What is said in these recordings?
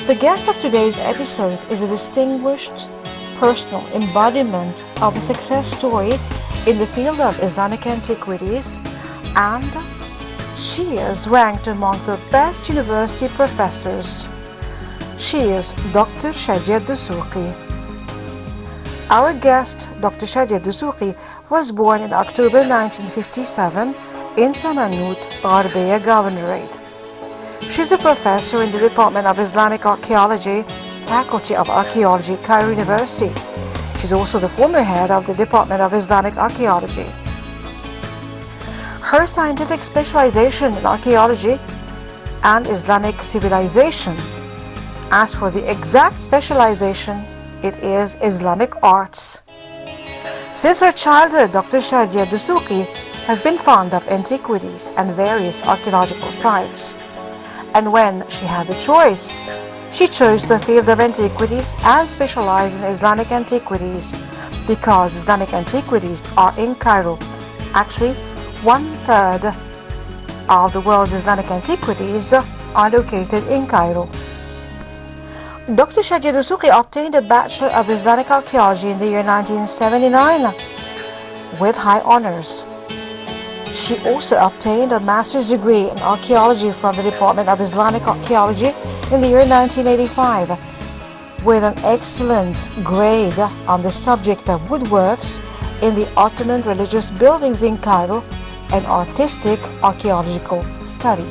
The guest of today's episode is a distinguished personal embodiment of a success story in the field of Islamic antiquities, and she is ranked among the best university professors. She is Dr. Shadia Dessouky. Our guest, Dr. Shadia Dessouky, was born in October 1957 in Samanut, Gharbiya Governorate. She's a professor in the Department of Islamic Archaeology, Faculty of Archaeology, Cairo University. She's also the former head of the Department of Islamic Archaeology. Her scientific specialization in archaeology and Islamic civilization. As for the exact specialization, it is Islamic arts. Since her childhood, Dr. Shadia Dessouky has been fond of antiquities and various archaeological sites. And when she had the choice, she chose the field of antiquities and specialized in Islamic antiquities because Islamic antiquities are in Cairo. Actually, 1/3 of the world's Islamic antiquities are located in Cairo. Dr. Shadia Dessouky obtained a Bachelor of Islamic Archaeology in the year 1979 with high honors. She also obtained a master's degree in archaeology from the Department of Islamic Archaeology in the year 1985 with an excellent grade on the subject of woodworks in the Ottoman religious buildings in Cairo and artistic archaeological study.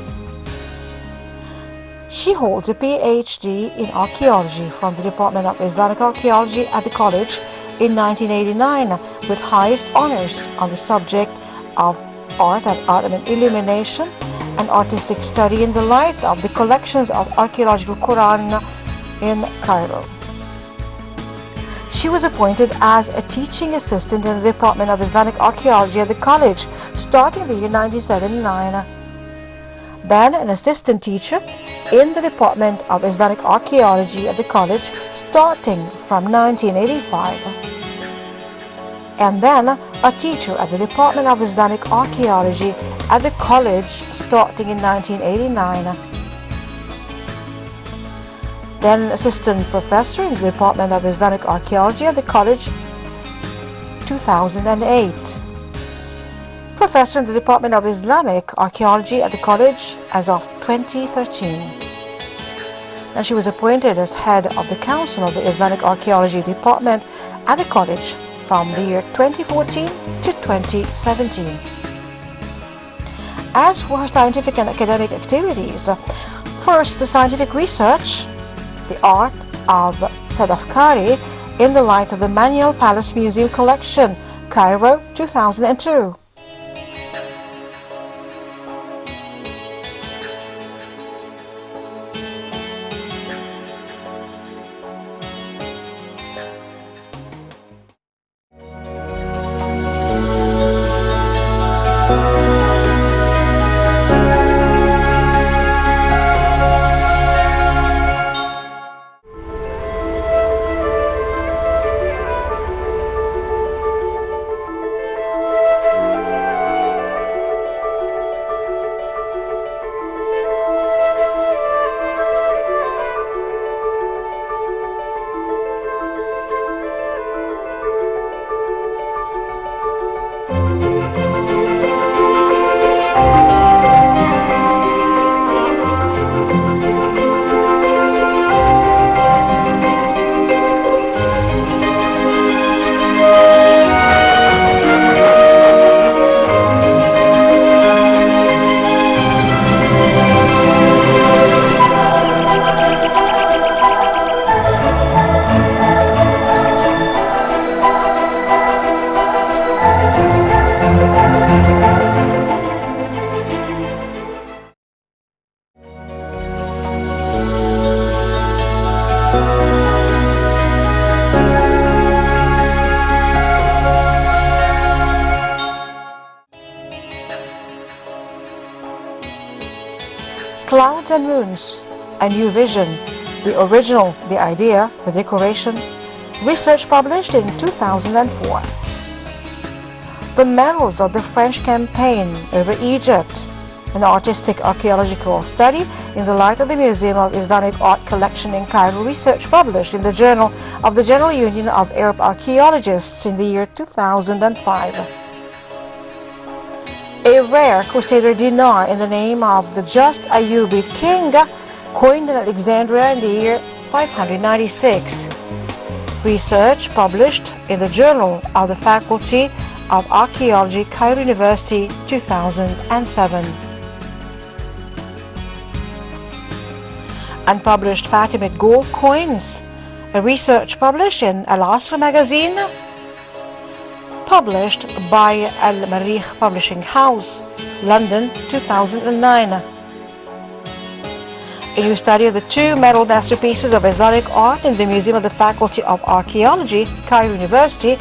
She holds a PhD in archaeology from the Department of Islamic Archaeology at the college in 1989 with highest honors on the subject of art and Ottoman illumination and artistic study in the light of the collections of archaeological Quran in Cairo. She was appointed as a teaching assistant in the Department of Islamic Archaeology at the college starting the year 1979. Then an assistant teacher in the Department of Islamic Archaeology at the college starting from 1985. And then a teacher at the Department of Islamic Archaeology at the college starting in 1989. Then an assistant professor in the Department of Islamic Archaeology at the college 2008. Professor in the Department of Islamic Archaeology at the college as of 2013. And she was appointed as head of the Council of the Islamic Archaeology Department at the college from the year 2014 to 2017. As for her scientific and academic activities, first the scientific research, the art of Sadafkari in the light of the Manuel Palace Museum collection, Cairo 2002. Clouds and Moons, A New Vision, the original, the idea, the decoration, research published in 2004. The Medals of the French Campaign over Egypt, an artistic archaeological study in the light of the Museum of Islamic Art Collection in Cairo, research published in the Journal of the General Union of Arab Archaeologists in the year 2005. A rare Crusader dinar in the name of the just Ayyubi king, coined in Alexandria in the year 596. Research published in the Journal of the Faculty of Archaeology, Cairo University, 2007. Unpublished Fatimid gold coins, a research published in Al-Asr magazine, published by Al-Marikh Publishing House, London, 2009. A new study of the two metal masterpieces of Islamic art in the Museum of the Faculty of Archaeology, Cairo University,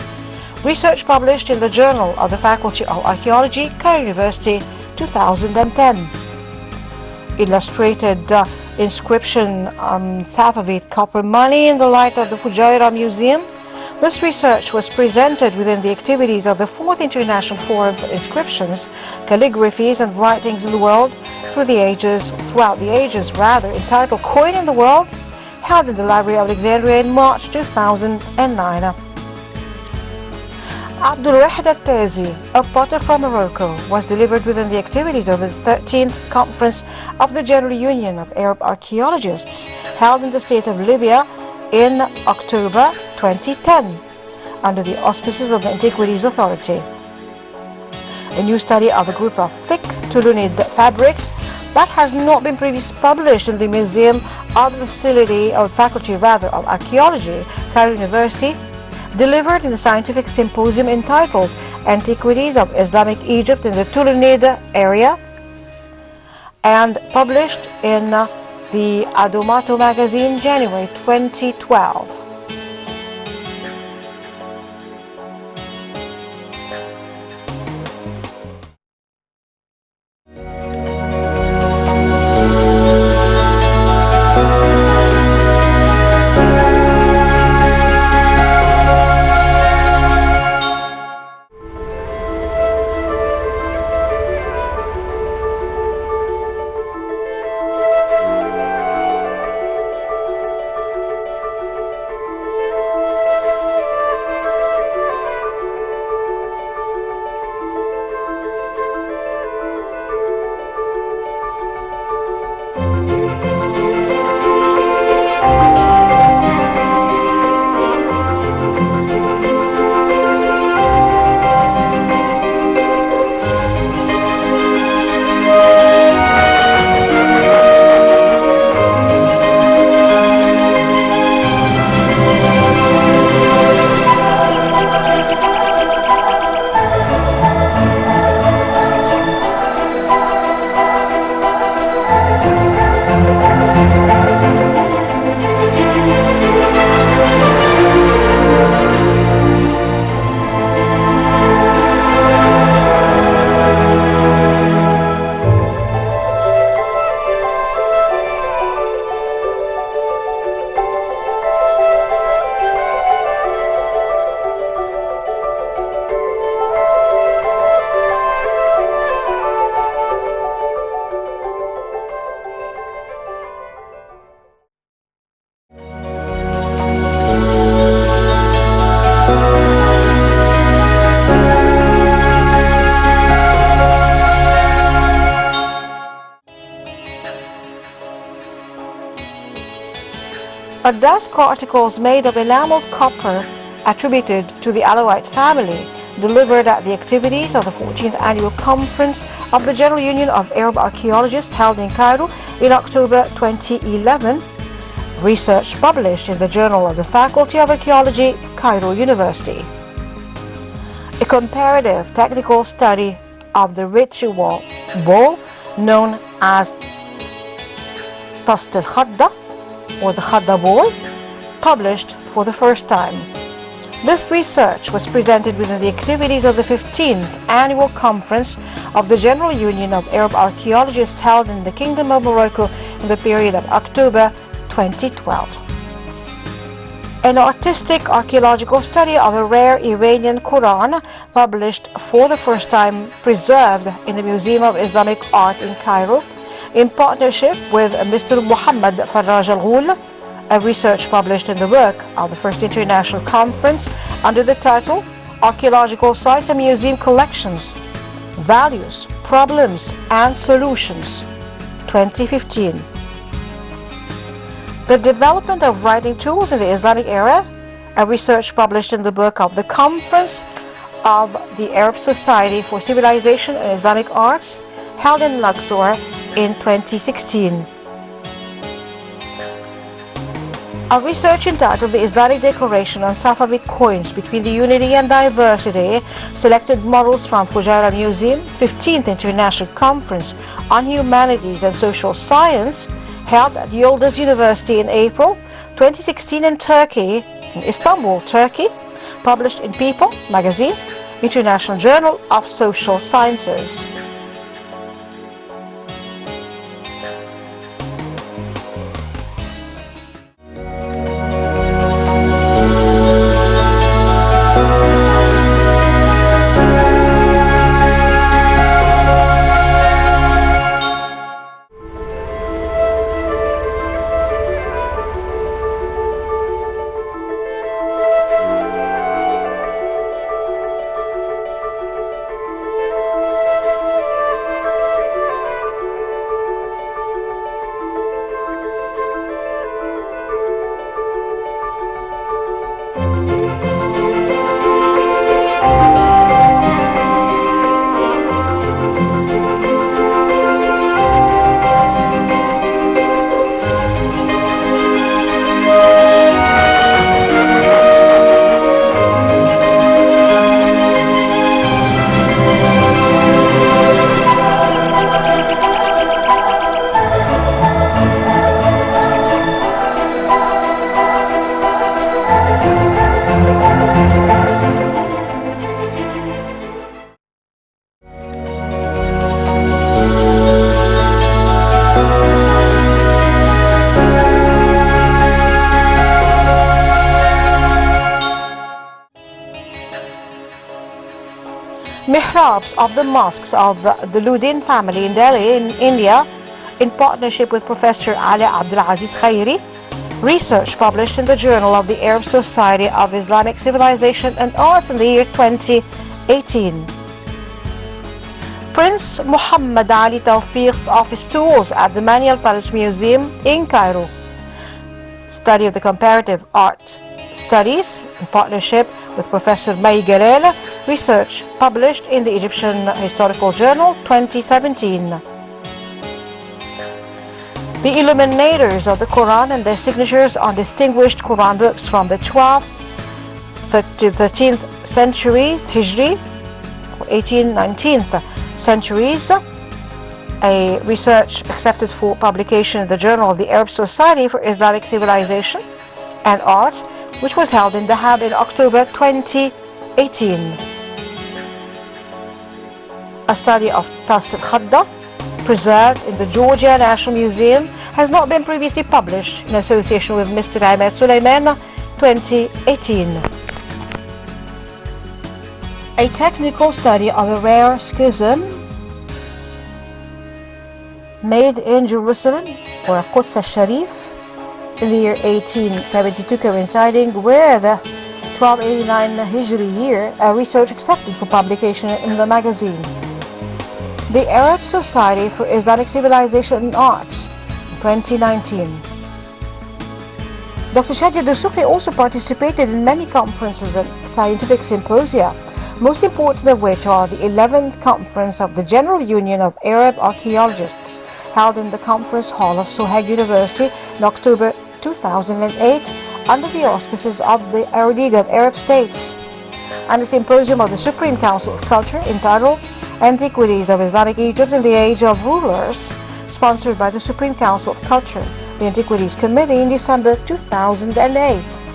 research published in the Journal of the Faculty of Archaeology, Cairo University, 2010. Illustrated inscription on Safavid copper money in the light of the Fujairah Museum. This research was presented within the activities of the 4th International Forum for Inscriptions, Calligraphies and Writings in the World throughout the ages, entitled Coin in the World, held in the Library of Alexandria in March 2009. Abdul Wahid Al-Tazi, a potter from Morocco, was delivered within the activities of the 13th Conference of the General Union of Arab Archaeologists, held in the state of Libya in October 2010, under the auspices of the Antiquities Authority. A new study of a group of thick Tulunid fabrics that has not been previously published in the Museum of the Faculty of Archaeology, Cairo University, delivered in the scientific symposium entitled Antiquities of Islamic Egypt in the Tulunid area, and published in the Adomato magazine, January 2012. Are dust articles made of enameled copper attributed to the Alawite family, delivered at the activities of the 14th Annual Conference of the General Union of Arab Archaeologists held in Cairo in October 2011. Research published in the Journal of the Faculty of Archaeology, Cairo University. A comparative technical study of the ritual bowl known as Tast al-Khadda, or the Khadda bowl, published for the first time. This research was presented within the activities of the 15th Annual Conference of the General Union of Arab Archaeologists held in the Kingdom of Morocco in the period of October 2012. An artistic archaeological study of a rare Iranian Quran, published for the first time, preserved in the Museum of Islamic Art in Cairo, in partnership with Mr. Muhammad Faraj Al-Ghul, a research published in the work of the first international conference under the title Archaeological Sites and Museum Collections, Values, Problems and Solutions, 2015. The development of writing tools in the Islamic era, a research published in the book of the Conference of the Arab Society for Civilization and Islamic Arts, held in Luxor in 2016. A research entitled The Islamic Decoration on Safavid Coins Between the Unity and Diversity selected models from Fujairah Museum, 15th International Conference on Humanities and Social Science, held at Yıldız University in April 2016 in Turkey, in Istanbul, Turkey, published in People magazine, International Journal of Social Sciences. Mihrabs of the mosques of the Ludin family in Delhi, in India, in partnership with Professor Ali Abdulaziz Khairi, research published in the Journal of the Arab Society of Islamic Civilization and Arts in the year 2018. Prince Muhammad Ali Tawfiq's office tools at the Manial Palace Museum in Cairo. Study of the comparative art studies in partnership with Professor May Galel, research published in the Egyptian Historical Journal 2017. The illuminators of the Quran and their signatures on distinguished Quran books from the 12th to 13th centuries Hijri, 18th, 19th centuries, a research accepted for publication in the Journal of the Arab Society for Islamic Civilization and Arts, which was held in Dahab in October 2018. A study of Tas al-Khadda, preserved in the Georgia National Museum, has not been previously published in association with Mr. Ahmed Suleiman, 2018. A technical study of a rare schism made in Jerusalem, or Quds al-Sharif, in the year 1872, coinciding with the 1289 Hijri year, a research accepted for publication in the magazine The Arab Society for Islamic Civilization and Arts, 2019. Dr. Shadi Dasuki also participated in many conferences and scientific symposia, most important of which are the 11th Conference of the General Union of Arab Archaeologists, held in the Conference Hall of Sohag University in October 2008 under the auspices of the League of Arab States, and the Symposium of the Supreme Council of Culture entitled Antiquities of Islamic Egypt in the Age of Rulers, sponsored by the Supreme Council of Culture, the Antiquities Committee, in December 2008.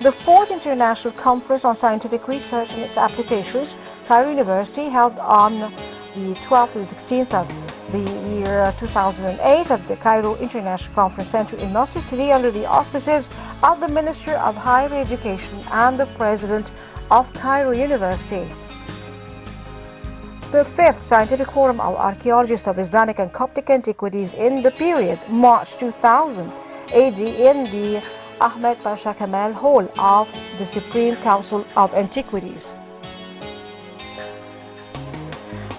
The 4th International Conference on Scientific Research and its Applications, Cairo University, held on the 12th to the 16th of the year 2008 at the Cairo International Conference Center in Nasser City under the auspices of the Minister of Higher Education and the President of Cairo University. The 5th Scientific Forum of Archaeologists of Islamic and Coptic Antiquities in the period March 2000 AD in the Ahmed Pasha Kamal Hall of the Supreme Council of Antiquities.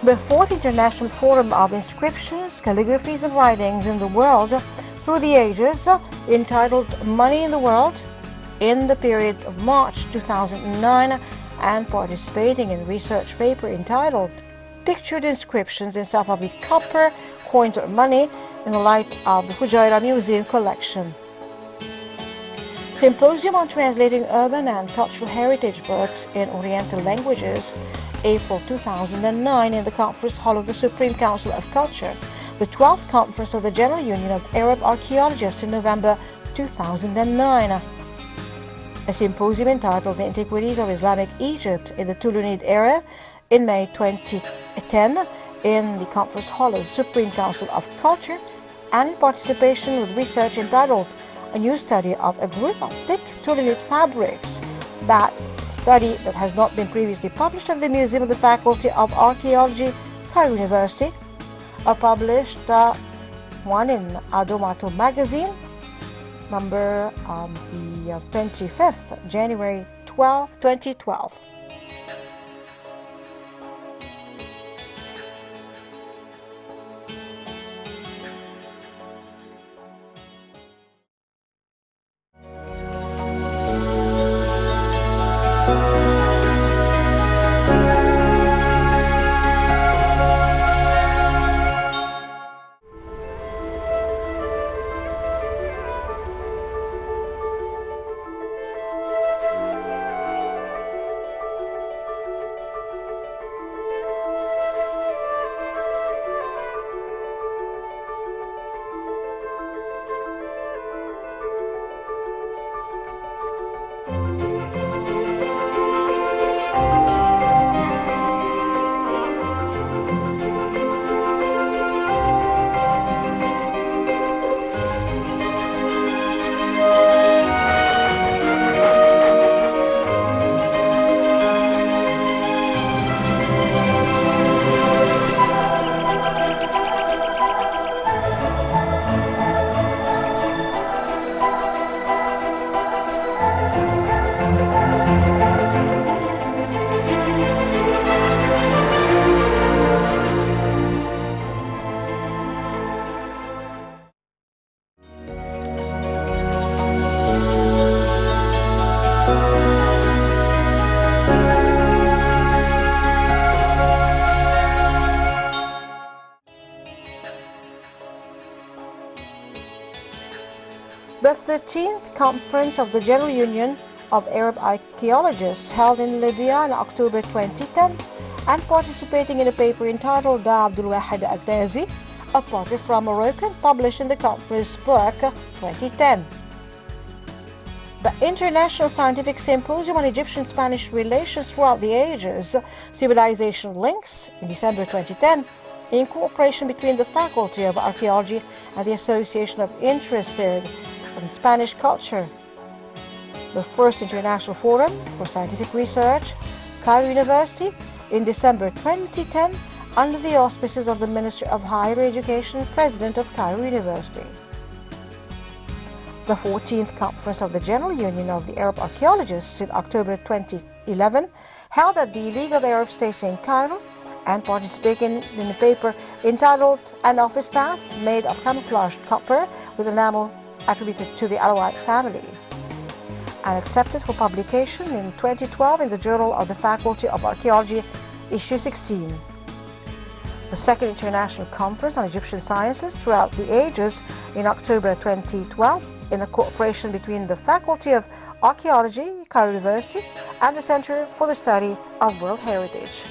The 4th International Forum of Inscriptions, Calligraphies and Writings in the World Through the Ages, entitled Money in the World, in the period of March 2009, and participating in a research paper entitled Pictured Inscriptions in Safavid Copper, Coins or Money in the Light of the Fujairah Museum Collection. Symposium on Translating Urban and Cultural Heritage Books in Oriental Languages, April 2009 in the Conference Hall of the Supreme Council of Culture, the 12th Conference of the General Union of Arab Archaeologists in November 2009. A symposium entitled The Antiquities of Islamic Egypt in the Tulunid Era in May 2010 in the Conference Hall of the Supreme Council of Culture, and in participation with research entitled A New Study of a Group of Thick Tulunid Fabrics, that study that has not been previously published at the Museum of the Faculty of Archaeology, Cairo University, published one in Adomato magazine, number the 25th January 2012. The 13th Conference of the General Union of Arab Archaeologists held in Libya in October 2010, and participating in a paper entitled Da Abdul Wahid Al-Tazi, a portrait from Morocco, published in the conference book 2010. The International Scientific Symposium on Egyptian-Spanish Relations Throughout the Ages, Civilization Links, in December 2010, in cooperation between the Faculty of Archaeology and the Association of Interested in Spanish Culture. The first International Forum for Scientific Research, Cairo University, in December 2010, under the auspices of the Minister of Higher Education and President of Cairo University. The 14th Conference of the General Union of the Arab Archaeologists in October 2011, held at the League of Arab States in Cairo, and participating in a paper entitled An Office Staff Made of Camouflaged Copper with Enamel attributed to the Alawite family, and accepted for publication in 2012 in the Journal of the Faculty of Archaeology, issue 16. The Second International Conference on Egyptian Sciences Throughout the Ages in October 2012, in a cooperation between the Faculty of Archaeology, Cairo University, and the Center for the Study of World Heritage.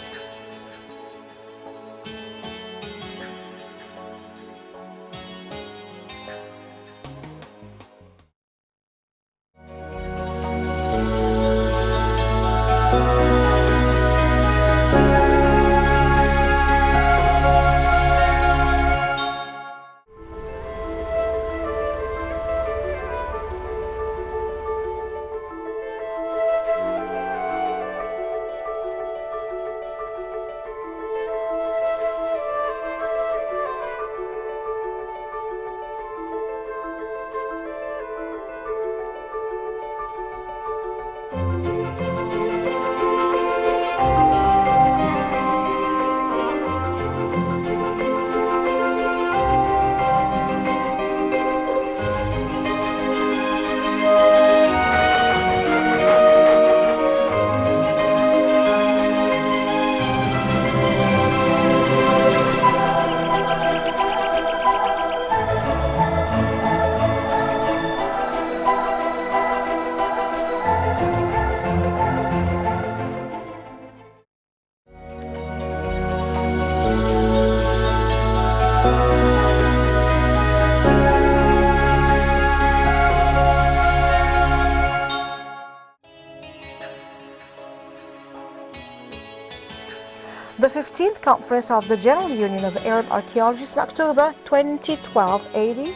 15th Conference of the General Union of Arab Archaeologists in October 2012 AD,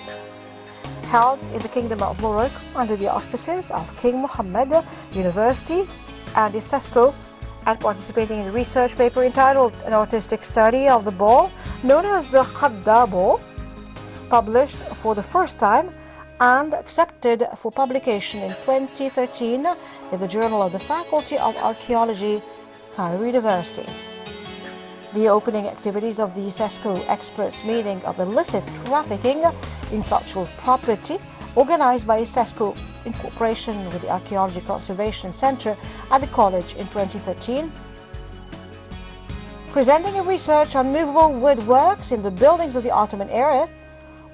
held in the Kingdom of Morocco under the auspices of King Mohammed University and ISESCO, and participating in a research paper entitled An Artistic Study of the Ball, known as the Khadda Ball, published for the first time and accepted for publication in 2013 in the Journal of the Faculty of Archaeology, Cairo University. The opening activities of the ISESCO Experts Meeting of Illicit Trafficking in Cultural Property, organized by ISESCO in cooperation with the Archaeology Conservation Center at the college in 2013, presenting a research on movable woodworks in the buildings of the Ottoman era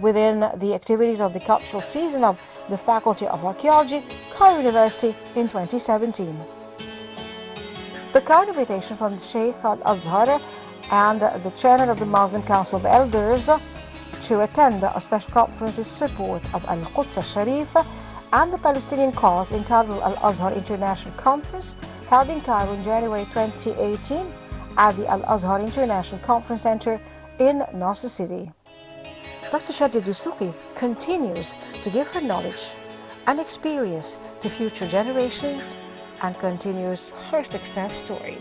within the activities of the cultural season of the Faculty of Archaeology, Cairo University in 2017. The kind invitation from the Sheikh Al-Azhar and the chairman of the Muslim Council of Elders to attend a special conference in support of Al-Quds Al-Sharif and the Palestinian cause entitled Al-Azhar International Conference, held in Cairo in January 2018 at the Al-Azhar International Conference Center in Nasser City. Dr. Shadida Dsuki continues to give her knowledge and experience to future generations and continues her success story.